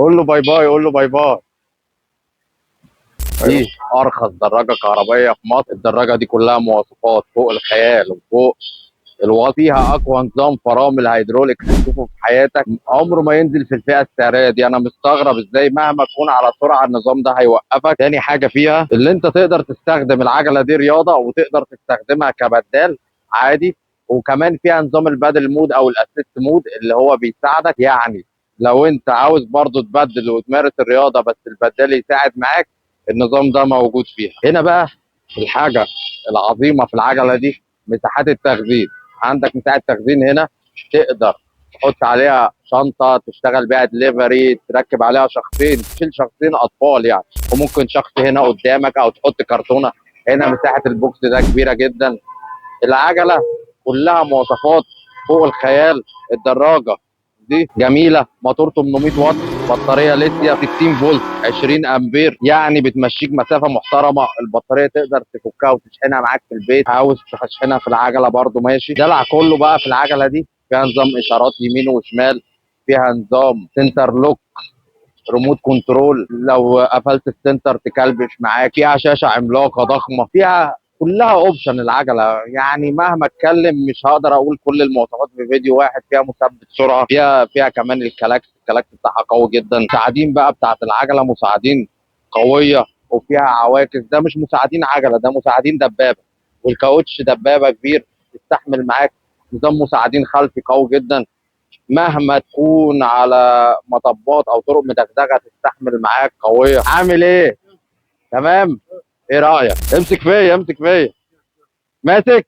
قول له باي باي، قول له باي باي. دي ارخص دراجه كهربائيه في مصر. الدراجه دي كلها مواصفات فوق الخيال وفوق الواط. فيها اقوى نظام فرامل هيدروليك هتشوفه في حياتك، عمره ما ينزل في الفئه السعريه دي. انا مستغرب ازاي مهما تكون على سرعه النظام ده هيوقفك. تاني حاجه فيها اللي انت تقدر تستخدم العجله دي رياضه وتقدر تستخدمها كبدال عادي. وكمان فيها نظام البادل مود او الاسيست مود اللي هو بيساعدك، يعني لو انت عاوز برضو تبدل وتمارس الرياضه بس البدال يساعد معاك، النظام ده موجود فيها. هنا بقى الحاجه العظيمه في العجله دي مساحات التخزين. عندك مساحه تخزين هنا، تقدر تحط عليها شنطه تشتغل بيها دليفري، تركب عليها شخصين، تشيل شخصين اطفال يعني، وممكن شخص هنا قدامك او تحط كرتونه. هنا مساحه البوكس ده كبيره جدا. العجله كلها مواصفات فوق الخيال. الدراجه دي جميله، موتور 800 واط، بطاريه ليثيوم 60 فولت 20 امبير، يعني بتمشيك مسافه محترمه. البطاريه تقدر تفكها وتشحنها معاك في البيت، عاوز تشحنها في العجله برضو ماشي. دلع كله بقى في العجله دي. فيها نظام اشارات يمين وشمال، فيها نظام سنتر لوك، ريموت كنترول لو قفلت السنتر تكلبش معاك، فيها شاشه عملاقه ضخمه، فيها كلها اوبشن. العجله يعني مهما اتكلم مش هقدر اقول كل المواصفات في فيديو واحد. فيها مثبت سرعه، فيها كمان الكلاكس بتاعها قوي جدا. مساعدين بقى بتاعت العجله مساعدين قويه، وفيها عواكس. ده مش مساعدين عجله، ده مساعدين دبابه، والكاوتش دبابه كبير يستحمل معاك. نظام مساعدين خلفي قوي جدا، مهما تكون على مطبات او طرق مدغدغه تستحمل معاك قويه. عامل ايه؟ تمام. ايه رايك؟ امسك فيا، امسك فيا. ماسك.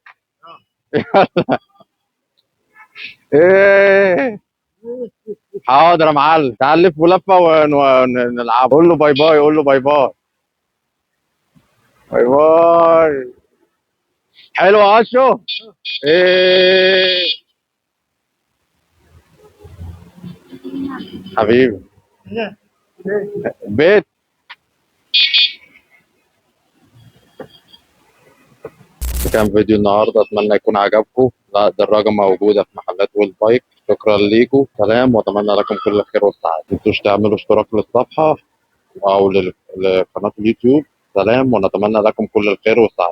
ايه. حاضر يا معلم، تعال لف ولفه ونلعب. قول له باي باي، قول له باي باي. باي باي. حلو يا اشو. ايه. حبيبي. بيت. ده كان فيديو النهارده، اتمنى يكون عجبكم. لا الدراجه موجوده في محلات ويل بايك. شكرا ليكم، سلام، واتمنى لكم كل الخير والسعاده. ما تنسوش تعملوا اشتراك للصفحه او لقناه اليوتيوب. سلام، ونتمنى لكم كل الخير والسعاده.